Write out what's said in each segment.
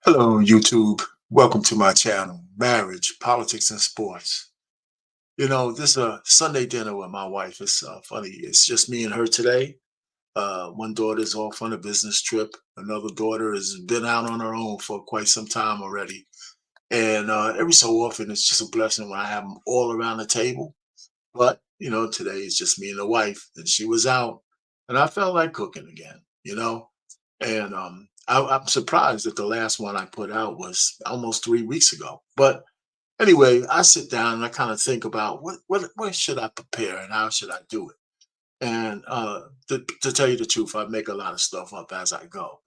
Hello, YouTube. Welcome to my channel, Marriage, Politics, and Sports. This is a Sunday dinner with my wife. It's funny. It's just me and her today. One daughter's off on a business trip. Another daughter has been out on her own for quite some time already. And every so often, it's just a blessing when I have them all around the table. But today it's just me and the wife, and she was out, and I felt like cooking again. And I'm surprised that the last one I put out was almost 3 weeks ago. But anyway, I sit down and I kind of think about what should I prepare and how should I do it. And to tell you the truth, I make a lot of stuff up as I go,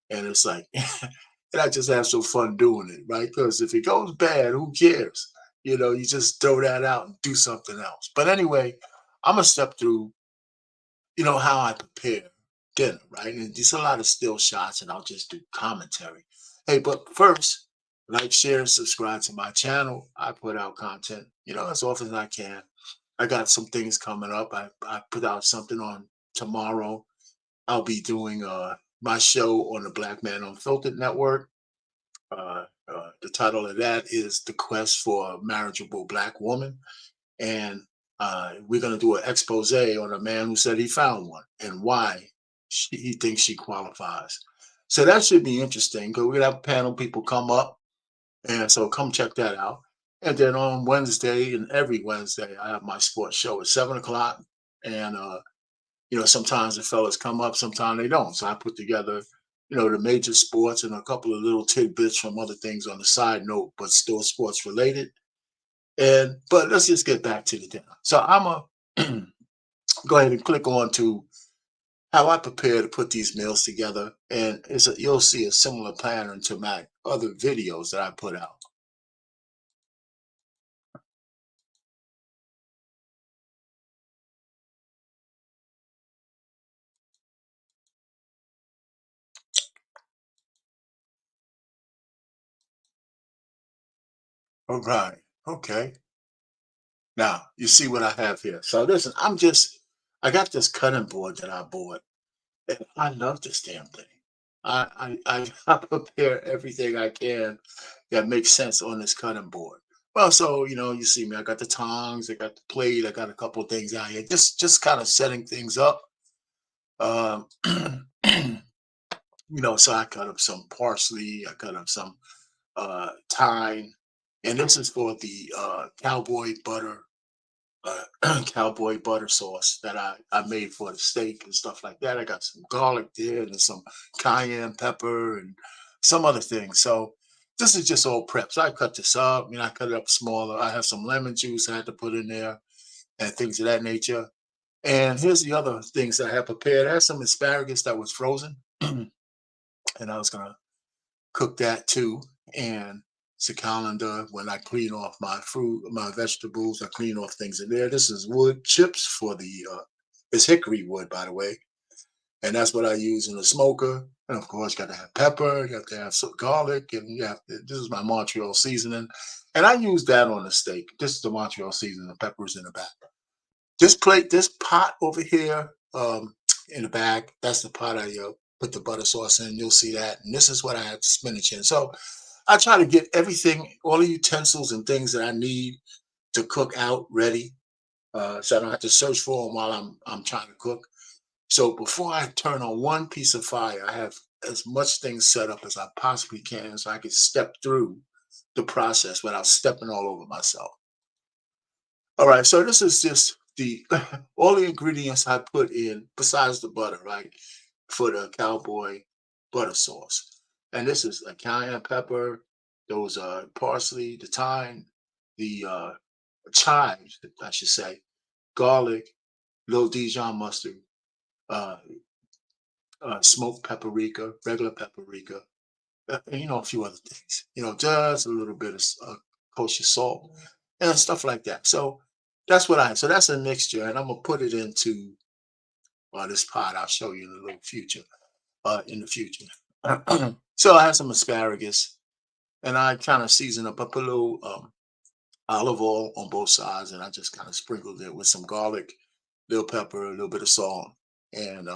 and it's like, and I just have some fun doing it, right? Because if it goes bad, who cares? You just throw that out and do something else. But anyway, I'm gonna step through how I prepare dinner, right? And there's a lot of still shots, and I'll just do commentary. Hey, but first, like, share, and subscribe to my channel. I put out content, as often as I can. I got some things coming up. I put out something on tomorrow. I'll be doing my show on the Black Man Unfiltered Network. The title of that is The Quest for a Marriageable Black Woman. And we're going to do an expose on a man who said he found one and why he thinks she qualifies. So that should be interesting because we're going to have panel people come up. And so come check that out. And then on Wednesday and every Wednesday, I have my sports show at 7 o'clock. And, sometimes the fellas come up, sometimes they don't. So I put together, the major sports and a couple of little tidbits from other things on the side note, but still sports related. And but let's just get back to the dinner. So I'm a go ahead and click on to how I prepare to put these meals together, and you'll see a similar pattern to my other videos that I put out. All right, okay. Now you see what I have here. So listen, I got this cutting board that I bought, and I love this damn thing. I prepare everything I can that makes sense on this cutting board. Well, so you see me. I got the tongs, I got the plate, I got a couple of things out here. Just kind of setting things up. Um, so I cut up some parsley, I cut up some thyme, and this is for the cowboy butter sauce that I made for the steak and stuff like that. I got some garlic there and some cayenne pepper and some other things. So this is just all prep. So I cut this up. I cut it up smaller. I have some lemon juice I had to put in there and things of that nature. And here's the other things that I have prepared. I had some asparagus that was frozen, and I was gonna cook that too. And it's a calendar when I clean off my fruit, my vegetables, I clean off things in there. This is wood chips for it's hickory wood, by the way. And that's what I use in the smoker. And of course, you got to have pepper, you have to have some garlic, and this is my Montreal seasoning. And I use that on the steak. This is the Montreal seasoning, the peppers in the back. This pot over here, in the back, that's the pot I put the butter sauce in. You'll see that. And this is what I have spinach in. So I try to get everything, all the utensils and things that I need to cook out ready, so I don't have to search for them while I'm trying to cook. So before I turn on one piece of fire, I have as much things set up as I possibly can so I can step through the process without stepping all over myself. All right, so this is just the all the ingredients I put in besides the butter, right? For the cowboy butter sauce. And this is a cayenne pepper, those parsley, the thyme, the chives, I should say, garlic, little Dijon mustard, uh, smoked paprika, regular paprika, and a few other things. Just a little bit of kosher salt and stuff like that. So that's what I. So that's a mixture, and I'm gonna put it into this pot. I'll show you in the little future. In the future. So I have some asparagus, and I kind of season up. I put a little olive oil on both sides, and I just kind of sprinkled it with some garlic, little pepper, a little bit of salt, and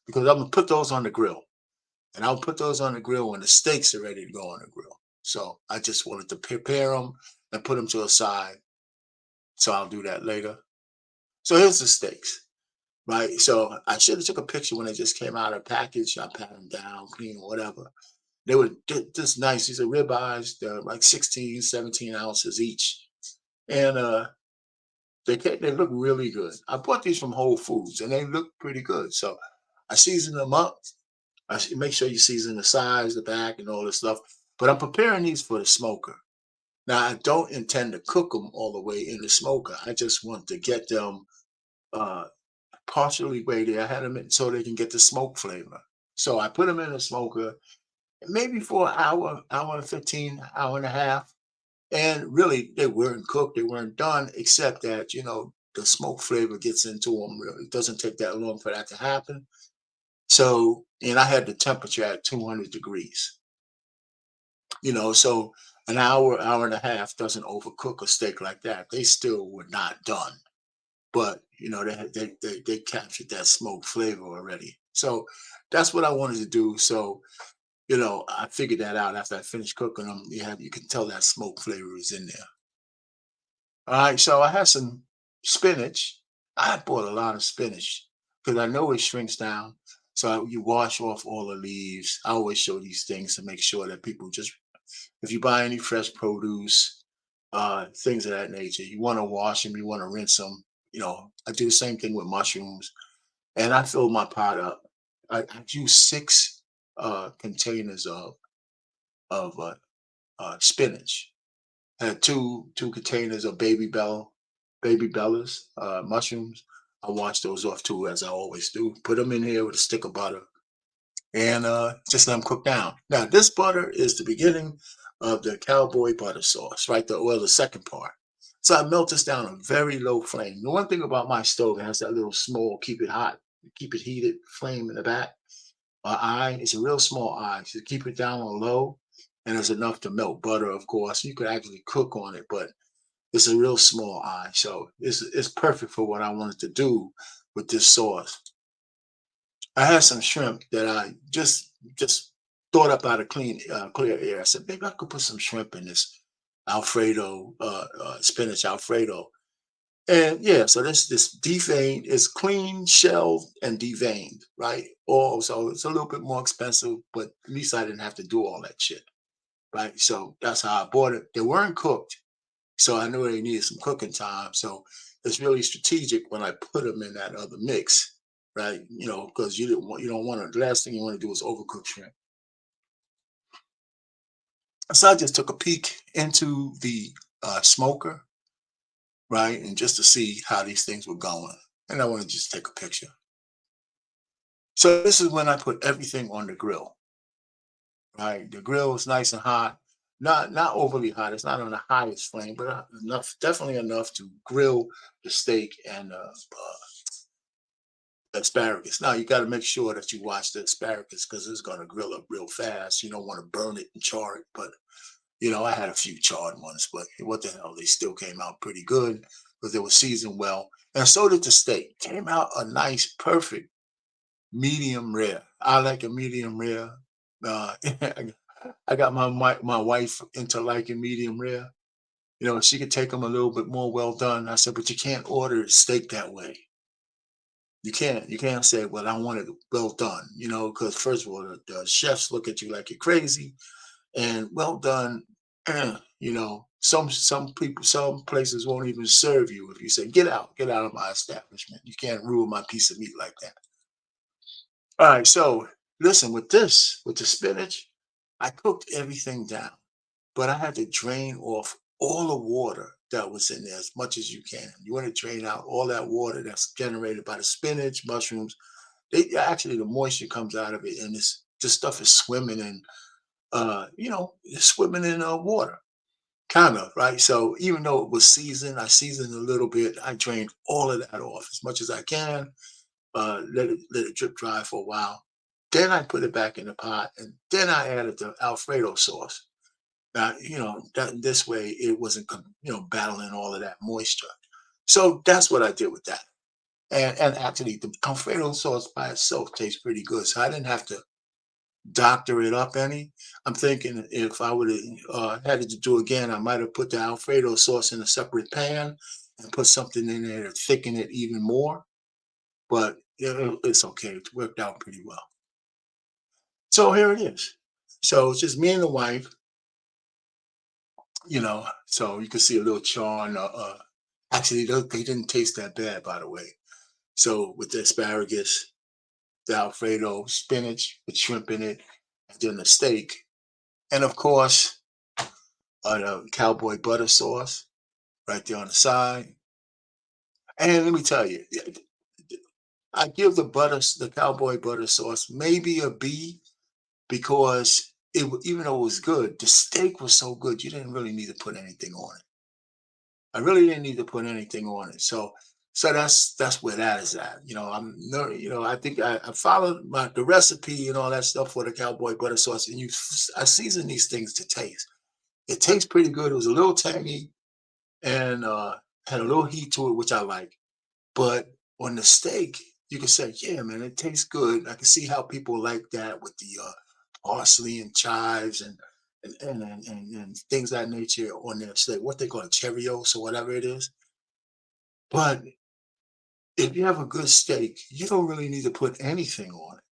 because I'm gonna put those on the grill. and I'll put those on the grill when the steaks are ready to go on the grill. So I just wanted to prepare them and put them to a side. So I'll do that later. So here's the steaks, right? So I should have took a picture when they just came out of the package. I pat them down, clean, whatever. They were just nice. These are ribeyes. They're like 16, 17 ounces each. And they look really good. I bought these from Whole Foods and they look pretty good. So I season them up. Make sure you season the sides, the back, and all this stuff. But I'm preparing these for the smoker. Now I don't intend to cook them all the way in the smoker. I just want to get them uh, partially weighted. I had them in so they can get the smoke flavor. So I put them in the smoker, maybe for an hour, hour and 15, hour and a half. And really, they weren't cooked, they weren't done, except that, the smoke flavor gets into them. Really, it doesn't take that long for that to happen. So, and I had the temperature at 200 degrees, so an hour, hour and a half doesn't overcook a steak like that. They still were not done, but they captured that smoke flavor already. So that's what I wanted to do. So I figured that out after I finished cooking them. You can tell that smoke flavor is in there. All right, so I had some spinach. I bought a lot of spinach because I know it shrinks down. So you wash off all the leaves. I always show these things to make sure that people just, if you buy any fresh produce, things of that nature, you want to wash them, you want to rinse them. I do the same thing with mushrooms, and I fill my pot up. I use six containers of spinach. Had two containers of baby bellas, mushrooms. I wash those off too, as I always do. Put them in here with a stick of butter and just let them cook down. Now, this butter is the beginning of the cowboy butter sauce, right? The second part. So I melt this down on a very low flame. The one thing about my stove, it has that little small, keep it hot, keep it heated flame in the back. Eye, it's a real small eye. So keep it down on low, and it's enough to melt butter, of course. You could actually cook on it, but it's a real small eye. So it's perfect for what I wanted to do with this sauce. I had some shrimp that I just thought up out of clear air. I said maybe I could put some shrimp in this Alfredo spinach Alfredo. And yeah, so this deveined is clean, shelled, and deveined, right? So it's a little bit more expensive, but at least I didn't have to do all that shit, right? So that's how I bought it. They weren't cooked, so I knew they needed some cooking time. So it's really strategic when I put them in that other mix, right? Because you don't want to. The last thing you want to do is overcook shrimp. So I just took a peek into the smoker, right, and just to see how these things were going, and I want to just take a picture. So this is when I put everything on the grill, right? The grill is nice and hot, not overly hot. It's not on the highest flame, but enough, definitely enough to grill the steak and asparagus. Now you got to make sure that you watch the asparagus because it's going to grill up real fast. You don't want to burn it and char it, but I had a few charred ones, but what the hell, they still came out pretty good because they were seasoned well, and so did the steak. Came out a nice, perfect medium rare. I like a medium rare. Uh, I got my wife into liking medium rare. She could take them a little bit more well done. I said, but you can't order a steak that way. You can't. You can't say, well, I want it well done. Because first of all, the chefs look at you like you're crazy, and well done. Some people, some places won't even serve you if you say, get out of my establishment. You can't ruin my piece of meat like that. All right, so listen, with the spinach, I cooked everything down, but I had to drain off all the water that was in there as much as you can. You want to drain out all that water that's generated by the spinach, mushrooms. Actually, the moisture comes out of it, and this stuff is swimming in, it's swimming in water, kind of, right? So even though it was seasoned, I seasoned a little bit. I drained all of that off as much as I can, let it drip dry for a while. Then I put it back in the pot, and then I added the Alfredo sauce. Now, that this way it wasn't, battling all of that moisture. So that's what I did with that. And actually, the Alfredo sauce by itself tastes pretty good. So I didn't have to doctor it up any. I'm thinking if I would have had it to do again, I might have put the Alfredo sauce in a separate pan and put something in there to thicken it even more. But it's okay. It worked out pretty well. So here it is. So it's just me and the wife, so you can see a little char on actually, they didn't taste that bad, by the way. So with the asparagus, the Alfredo, spinach with shrimp in it, and then the steak, and of course, the cowboy butter sauce right there on the side. And let me tell you, I give the cowboy butter sauce maybe a B because even though it was good, the steak was so good you didn't really need to put anything on it. I really didn't need to put anything on it. So that's where that is at. I'm no, I think I followed the recipe and all that stuff for the cowboy butter sauce, and I season these things to taste. It tastes pretty good. It was a little tangy and had a little heat to it, which I like. But on the steak, you can say, yeah, man, it tastes good. I can see how people like that with the parsley and chives and things of that nature on their steak. What they call it, Cheerios or whatever it is. But if you have a good steak, you don't really need to put anything on it,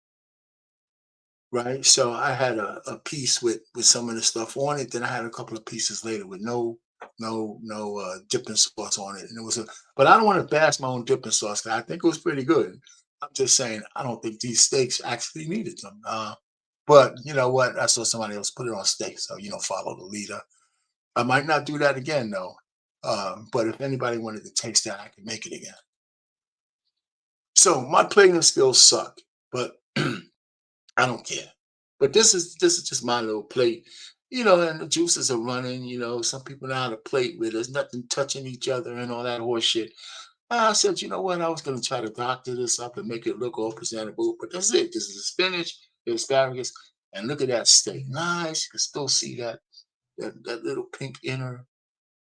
right? So I had a piece with some of the stuff on it. Then I had a couple of pieces later with no dipping sauce on it, and it was a. But I don't want to bash my own dipping sauce 'cause I think it was pretty good. I'm just saying I don't think these steaks actually needed them. But you know what? I saw somebody else put it on steak, so follow the leader. I might not do that again though. But if anybody wanted to taste that, I could make it again. So my plating skills suck, but I don't care. But this is just my little plate, and the juices are running. Some people know how to plate where there's nothing touching each other and all that horse shit. I said, you know what? I was gonna try to doctor this up and make it look all presentable, but that's it. This is the spinach, the asparagus, and look at that steak. Nice. You can still see that little pink inner,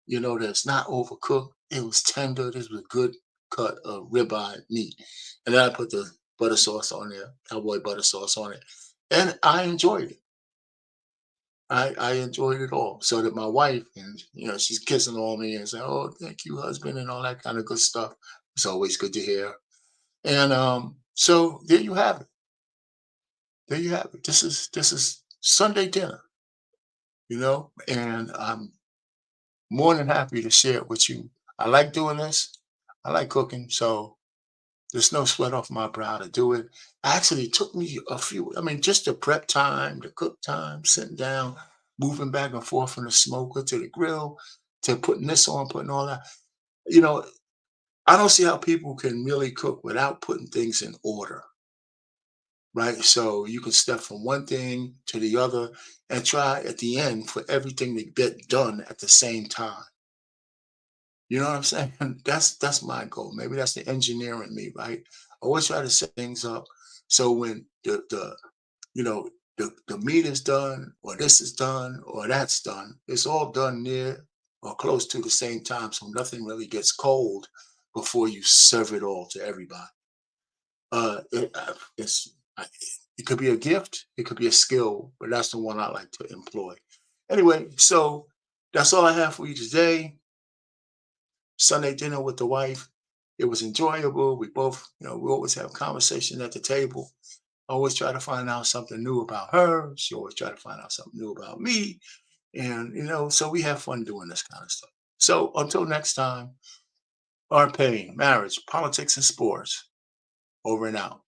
that's not overcooked. It was tender. This was a good cut of ribeye meat. And then I put the butter sauce on there, cowboy butter sauce on it. And I enjoyed it. I enjoyed it all. So that my wife, and she's kissing on me and saying, "Oh, thank you, husband," and all that kind of good stuff. It's always good to hear. And so there you have it. There you have it. This is Sunday dinner, and I'm more than happy to share it with you. I like doing this. I like cooking, so there's no sweat off my brow to do it. Actually, it took me I mean, just the prep time, the cook time, sitting down, moving back and forth from the smoker to the grill, to putting this on, putting all that. You know, I don't see how people can really cook without putting things in order, right? So you can step from one thing to the other and try at the end for everything to get done at the same time. You know what I'm saying? That's my goal. Maybe that's the engineer in me, right? I always try to set things up so when the you know the meat is done, or this is done, or that's done, it's all done near or close to the same time, so nothing really gets cold before you serve it all to everybody. It could be a gift, it could be a skill, but that's the one I like to employ. Anyway, so that's all I have for you today. Sunday dinner with the wife. It was enjoyable. We both, we always have conversation at the table. I always try to find out something new about her. She always try to find out something new about me. And, so we have fun doing this kind of stuff. So until next time, RP, marriage, politics, and sports. Over and out.